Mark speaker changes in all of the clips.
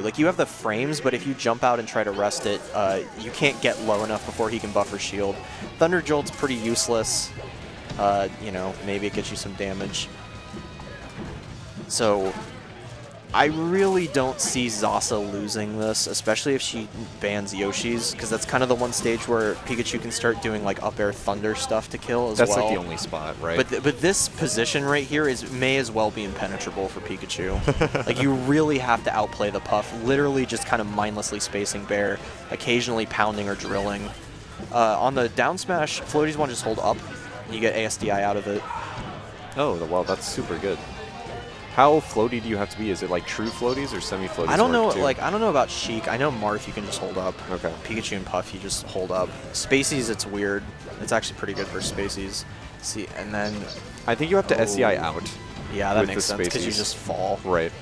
Speaker 1: Like, you have the frames, but if you jump out and try to rest it, you can't get low enough before he can buffer shield. Thunder Jolt's pretty useless. You know, maybe it gets you some damage. So I really don't see Zasa losing this, especially if she bans Yoshi's, because that's kind of the one stage where Pikachu can start doing like up air thunder stuff to kill as well.
Speaker 2: That's like the only spot, right?
Speaker 1: But this position right here may as well be impenetrable for Pikachu. Like, you really have to outplay the Puff, literally just kind of mindlessly spacing Bear, occasionally pounding or drilling. On the down smash, floaties want to just hold up, and you get ASDI out of it.
Speaker 2: Oh, well, that's super good. How floaty do you have to be? Is it like true floaties or semi-floaties?
Speaker 1: I don't know. Like, I don't know about Sheik. I know Marth you can just hold up.
Speaker 2: Okay.
Speaker 1: Pikachu and Puff you just hold up. Spaceys, it's weird. It's actually pretty good for Spaceys. See, and then
Speaker 2: I think you have to SCI out.
Speaker 1: Yeah, that makes sense because you just fall.
Speaker 2: Right.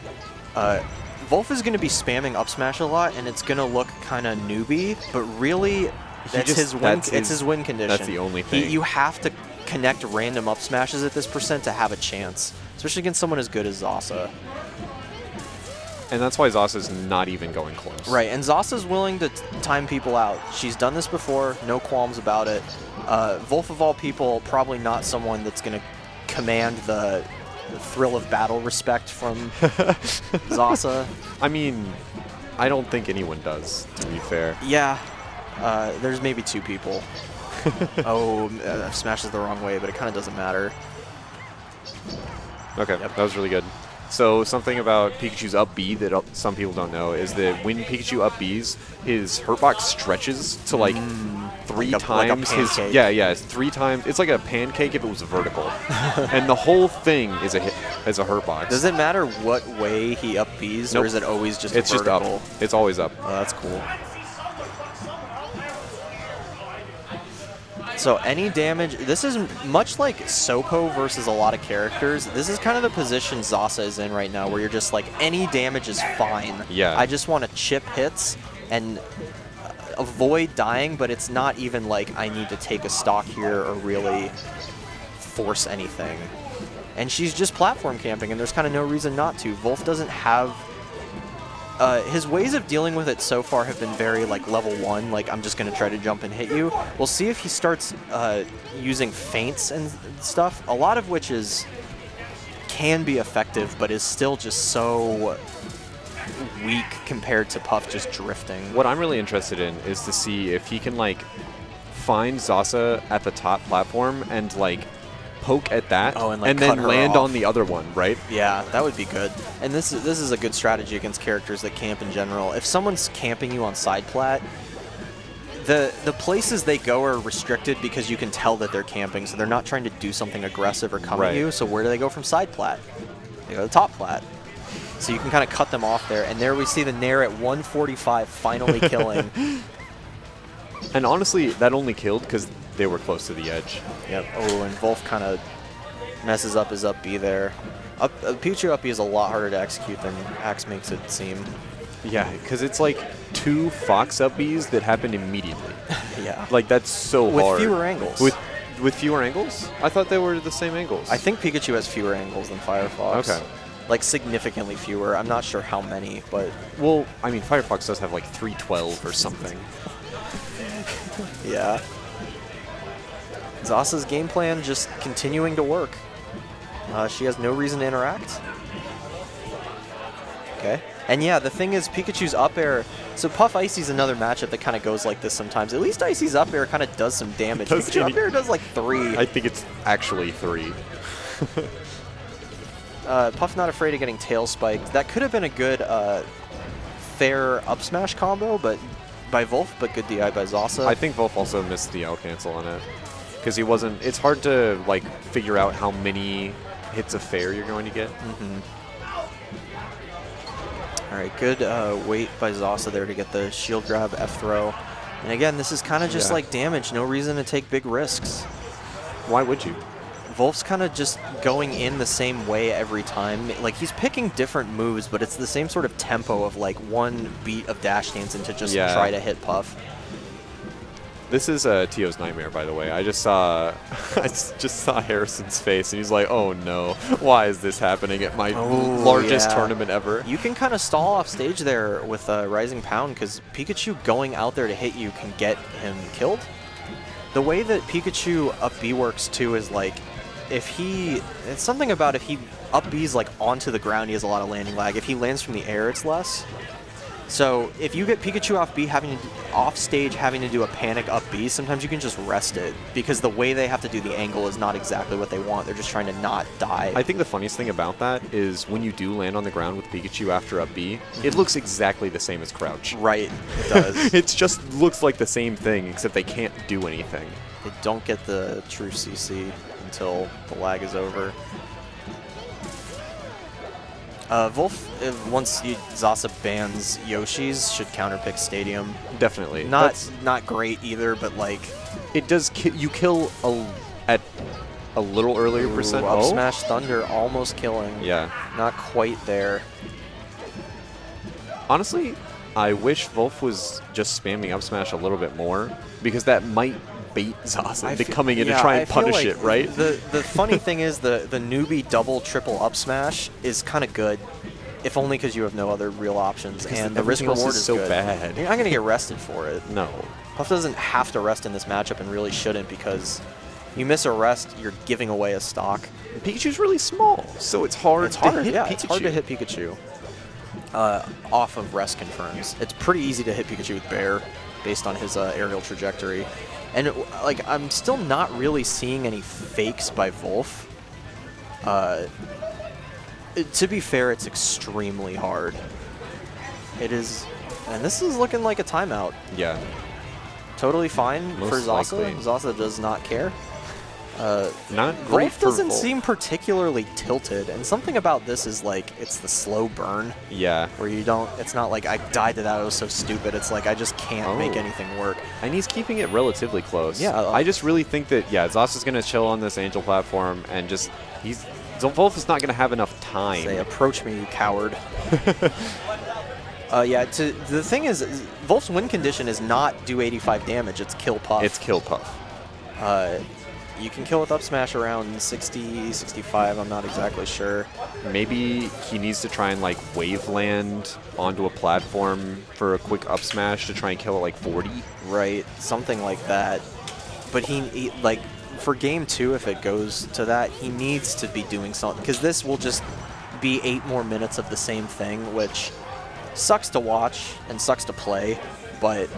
Speaker 1: Vulf is going to be spamming up smash a lot, and it's going to look kind of newbie, but really, that's his win. It's his win condition.
Speaker 2: That's the only thing.
Speaker 1: You have to connect random up smashes at this percent to have a chance, especially against someone as good as Zasa.
Speaker 2: And that's why Zasa's not even going close.
Speaker 1: Right, and Zasa's willing to time people out. She's done this before, no qualms about it. Vulf, of all people, probably not someone that's going to command the thrill of battle respect from Zasa.
Speaker 2: I mean, I don't think anyone does, to be fair.
Speaker 1: Yeah, there's maybe 2 people. Oh, smashes the wrong way, but it kind of doesn't matter.
Speaker 2: Okay, that was really good. So something about Pikachu's up B that some people don't know is that when Pikachu up Bs, his hurtbox stretches to like 3 times his. Yeah, 3 times. It's like a pancake if it was vertical, and the whole thing is a hurtbox.
Speaker 1: Does it matter what way he up Bs,
Speaker 2: Nope.
Speaker 1: or is it always just
Speaker 2: It's
Speaker 1: vertical?
Speaker 2: just up. It's always up.
Speaker 1: Oh, that's cool. So any damage, this is much like Sopo versus a lot of characters. This is kind of the position Zasa is in right now, where you're just like, any damage is fine.
Speaker 2: Yeah.
Speaker 1: I just want to chip hits and avoid dying, but it's not even like I need to take a stock here or really force anything. And she's just platform camping, and there's kind of no reason not to. Vulf doesn't have... his ways of dealing with it so far have been very, like, level 1, like, I'm just going to try to jump and hit you. We'll see if he starts using feints and stuff, a lot of which can be effective, but is still just so weak compared to Puff just drifting.
Speaker 2: What I'm really interested in is to see if he can, like, find Zasa at the top platform and, like, poke at that, and then land on the other one, right?
Speaker 1: Yeah, that would be good. And this is a good strategy against characters that camp in general. If someone's camping you on side plat, the places they go are restricted because you can tell that they're camping, so they're not trying to do something aggressive or come at you. So where do they go from side plat? They go to top plat. So you can kind of cut them off there. And there we see the Nair at 145 finally killing.
Speaker 2: And honestly, that only killed because they were close to the edge.
Speaker 1: Yep. Oh, and Vulf kind of messes up his up B there. Pikachu up B is a lot harder to execute than Axe makes it seem.
Speaker 2: Yeah, because it's like 2 Fox up Bs that happened immediately.
Speaker 1: Yeah.
Speaker 2: Like, that's so hard.
Speaker 1: With fewer angles.
Speaker 2: With fewer angles? I thought they were the same angles.
Speaker 1: I think Pikachu has fewer angles than Firefox.
Speaker 2: Okay.
Speaker 1: Like, significantly fewer. I'm not sure how many, but...
Speaker 2: Well, I mean, Firefox does have like 312 or something.
Speaker 1: Yeah. Zasa's game plan just continuing to work. She has no reason to interact. Okay. And yeah, the thing is, Pikachu's up air... So Puff Icy's another matchup that kind of goes like this sometimes. At least Icy's up air kind of does some damage. Pikachu up air does like 3.
Speaker 2: I think it's actually 3.
Speaker 1: Puff not afraid of getting tail spiked. That could have been a good fair up smash combo, but by Vulf, but good DI by Zasa.
Speaker 2: I think Vulf also missed the L cancel on it. Because he wasn't... It's hard to, like, figure out how many hits of fair you're going to get.
Speaker 1: All right, good wait by Zasa there to get the shield grab, F throw. And again, this is kind of just like damage. No reason to take big risks.
Speaker 2: Why would you?
Speaker 1: Vulf's kind of just going in the same way every time. Like, he's picking different moves, but it's the same sort of tempo of, like, one beat of dash dance into just try to hit Puff.
Speaker 2: This is Tio's nightmare, by the way. I just saw Harrison's face, and he's like, "Oh no, why is this happening at my largest tournament ever?"
Speaker 1: You can kind of stall off stage there with Rising Pound because Pikachu going out there to hit you can get him killed. The way that Pikachu up B works too is like, it's something about if he up B's like onto the ground, he has a lot of landing lag. If he lands from the air, it's less. So if you get Pikachu off stage having to do a panic up B, sometimes you can just rest it because the way they have to do the angle is not exactly what they want. They're just trying to not die.
Speaker 2: I think the funniest thing about that is when you do land on the ground with Pikachu after up B, it looks exactly the same as crouch.
Speaker 1: Right, it does.
Speaker 2: It just looks like the same thing, except they can't do anything.
Speaker 1: They don't get the true CC until the lag is over. Once Zasa bans Yoshi's, should counterpick Stadium.
Speaker 2: Definitely.
Speaker 1: Not great either, but like...
Speaker 2: It does you kill at a little earlier percent.
Speaker 1: Up smash Thunder, almost killing.
Speaker 2: Yeah.
Speaker 1: Not quite there.
Speaker 2: Honestly, I wish Vulf was just spamming up smash a little bit more, because that might bait Zasa into coming in to try and punish
Speaker 1: like
Speaker 2: it, right?
Speaker 1: The funny thing is the newbie double triple up smash is kind of good, if only because you have no other real options, and the risk reward is
Speaker 2: so
Speaker 1: good.
Speaker 2: bad.
Speaker 1: You're not going to get rested for it.
Speaker 2: No.
Speaker 1: Puff doesn't have to rest in this matchup and really shouldn't, because you miss a rest, you're giving away a stock.
Speaker 2: Pikachu's really small, so it's hard to hit Pikachu.
Speaker 1: It's hard to hit Pikachu off of rest confirms. It's pretty easy to hit Pikachu with Bear based on his aerial trajectory. And like, I'm still not really seeing any fakes by Vulf. To be fair, it's extremely hard. It is, and this is looking like a timeout.
Speaker 2: Yeah.
Speaker 1: Totally fine
Speaker 2: Most
Speaker 1: for Zasa.
Speaker 2: likely.
Speaker 1: Zasa does not care.
Speaker 2: Not great
Speaker 1: Vulf
Speaker 2: for
Speaker 1: doesn't
Speaker 2: Vulf.
Speaker 1: seem particularly tilted, and something about this is like, it's the slow burn.
Speaker 2: Yeah.
Speaker 1: Where you don't, it's not like I died to that, it was so stupid. It's like I just can't make anything work.
Speaker 2: And he's keeping it relatively close.
Speaker 1: Yeah.
Speaker 2: I just really think that, Zasa's going to chill on this Angel platform, and just, Vulf is not going to have enough time.
Speaker 1: Say, approach me, you coward. The thing is, Vulf's win condition is not do 85 damage, it's kill Puff.
Speaker 2: It's kill Puff.
Speaker 1: You can kill with up smash around 60, 65, I'm not exactly sure.
Speaker 2: Maybe he needs to try and like wave land onto a platform for a quick up smash to try and kill at like 40.
Speaker 1: Right, something like that. But he like, for game 2, if it goes to that, he needs to be doing something, because this will just be 8 more minutes of the same thing, which sucks to watch and sucks to play, but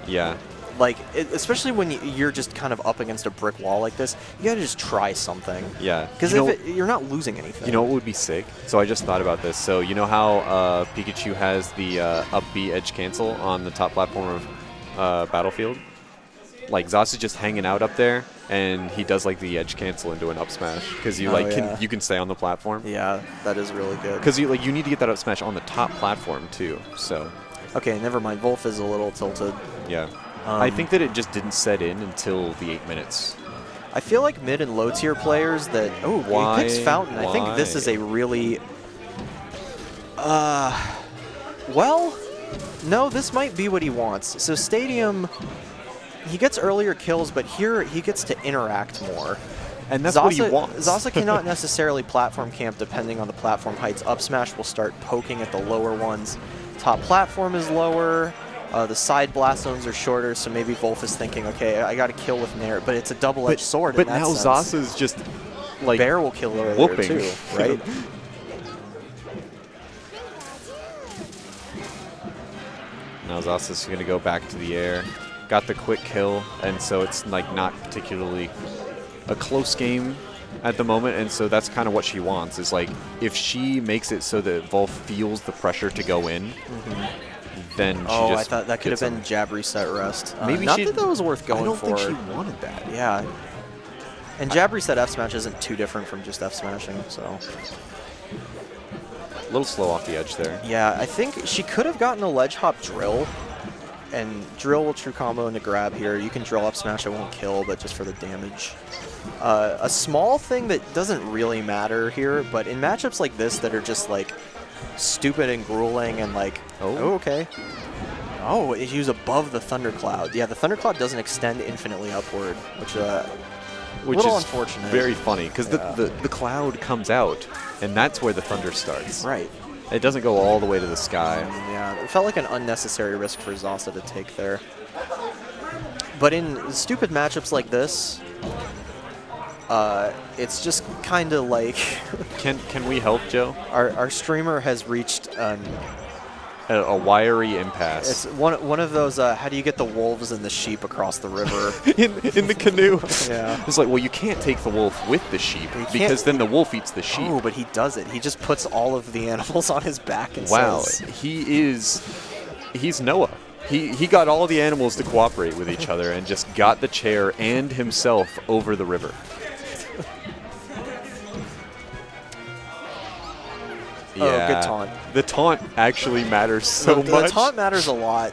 Speaker 2: yeah.
Speaker 1: Like, especially when you're just kind of up against a brick wall like this, you gotta just try something.
Speaker 2: Yeah.
Speaker 1: Because you're not losing anything.
Speaker 2: You know what would be sick? So I just thought about this. So you know how Pikachu has the up B edge cancel on the top platform of Battlefield? Like, Zasa's just hanging out up there, and he does like the edge cancel into an up smash because you you can stay on the platform.
Speaker 1: Yeah, that is really good.
Speaker 2: Because you need to get that up smash on the top platform too. So.
Speaker 1: Okay, never mind. Vulf is a little tilted.
Speaker 2: Yeah. I think that it just didn't set in until the 8 minutes.
Speaker 1: I feel like mid and low tier players that he picks Fountain. I think this is a really well, no, this might be what he wants. So Stadium, he gets earlier kills, but here he gets to interact more.
Speaker 2: And that's what he wants.
Speaker 1: Zasa cannot necessarily platform camp depending on the platform heights. Up smash will start poking at the lower ones. Top platform is lower. The side blast zones are shorter, so maybe Vulf is thinking, okay, I got to kill with Nair, but it's a double-edged sword.
Speaker 2: But now Zasa's just like
Speaker 1: Bear will kill earlier
Speaker 2: whooping
Speaker 1: too, right?
Speaker 2: Now Zasa's going to go back to the air. Got the quick kill, and so it's like not particularly a close game at the moment, and so that's kind of what she wants, is like if she makes it so that Vulf feels the pressure to go in, then she just
Speaker 1: I thought that could have been jab reset rest.
Speaker 2: Maybe
Speaker 1: not that was worth going for.
Speaker 2: I don't think she wanted that.
Speaker 1: Yeah. And jab reset F smash isn't too different from just F smashing, so.
Speaker 2: A little slow off the edge there.
Speaker 1: Yeah, I think she could have gotten a ledge hop drill, and drill will true combo into grab here. You can drill up smash, it won't kill, but just for the damage. A small thing that doesn't really matter here, but in matchups like this that are just like stupid and grueling and like, okay. Oh, he was above the thundercloud. Yeah, the thundercloud doesn't extend infinitely upward, which a little
Speaker 2: is
Speaker 1: unfortunate.
Speaker 2: Very funny, because the cloud comes out, and that's where the thunder starts.
Speaker 1: Right.
Speaker 2: It doesn't go all the way to the sky.
Speaker 1: Yeah, it felt like an unnecessary risk for Zasa to take there. But in stupid matchups like this, it's just kind of like...
Speaker 2: Can we help, Joe?
Speaker 1: Our streamer has reached
Speaker 2: a wiry impasse.
Speaker 1: It's one of those, how do you get the wolves and the sheep across the river?
Speaker 2: in the canoe.
Speaker 1: Yeah.
Speaker 2: It's like, well, you can't take the wolf with the sheep, because then the wolf eats the sheep.
Speaker 1: Oh, but he does it. He just puts all of the animals on his back and
Speaker 2: says... He's Noah. He got all the animals to cooperate with each other and just got the chair and himself over the river.
Speaker 1: Yeah. Oh, good taunt.
Speaker 2: The taunt actually matters so much.
Speaker 1: The taunt matters a lot.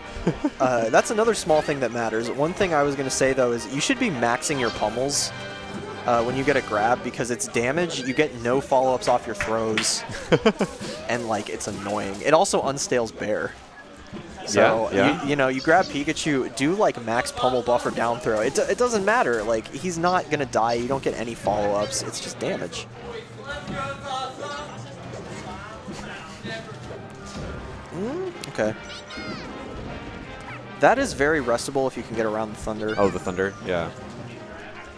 Speaker 1: That's another small thing that matters. One thing I was going to say, though, is you should be maxing your pummels when you get a grab, because it's damage. You get no follow-ups off your throws, and, like, it's annoying. It also unstales bear. So, you grab Pikachu, do, like, max pummel buffer down throw. It doesn't matter. Like, he's not going to die. You don't get any follow-ups. It's just damage. Okay. That is very restable if you can get around the thunder.
Speaker 2: Oh, the thunder? Yeah.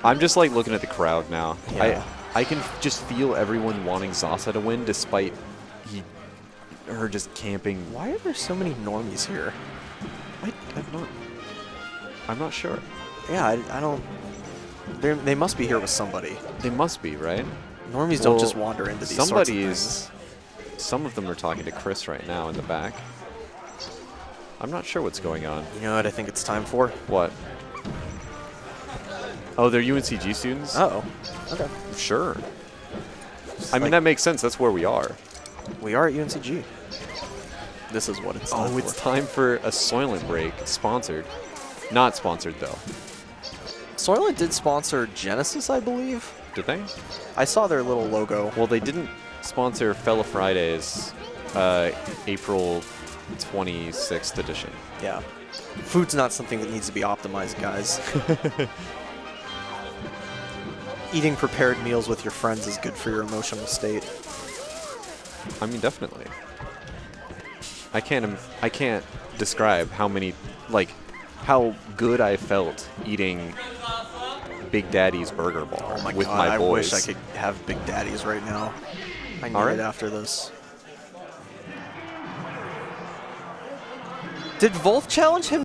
Speaker 2: I'm just like looking at the crowd now.
Speaker 1: Yeah.
Speaker 2: I can just feel everyone wanting Zasa to win despite her just camping.
Speaker 1: Why are there so many normies here?
Speaker 2: I'm not sure.
Speaker 1: Yeah, I don't... They must be here with somebody.
Speaker 2: They must be, right?
Speaker 1: Normies don't just wander into these sorts of things.
Speaker 2: Some of them are talking to Chris right now in the back. I'm not sure what's going on.
Speaker 1: You know what I think it's time for?
Speaker 2: What? Oh, they're UNCG students?
Speaker 1: Oh, okay.
Speaker 2: Sure. I mean, that makes sense. That's where we are.
Speaker 1: We are at UNCG. This is what it's time for.
Speaker 2: Oh, it's time for a Soylent break. Sponsored. Not sponsored, though.
Speaker 1: Soylent did sponsor Genesis, I believe.
Speaker 2: Did they?
Speaker 1: I saw their little logo.
Speaker 2: Well, they didn't sponsor Fella Fridays April 26th edition.
Speaker 1: Yeah. Food's not something that needs to be optimized, guys. Eating prepared meals with your friends is good for your emotional state.
Speaker 2: I mean, definitely. I can't describe how many, like, how good I felt eating Big Daddy's Burger Ball with my boys.
Speaker 1: I wish I could have Big Daddy's right now. I need it after this. Did Vulf challenge him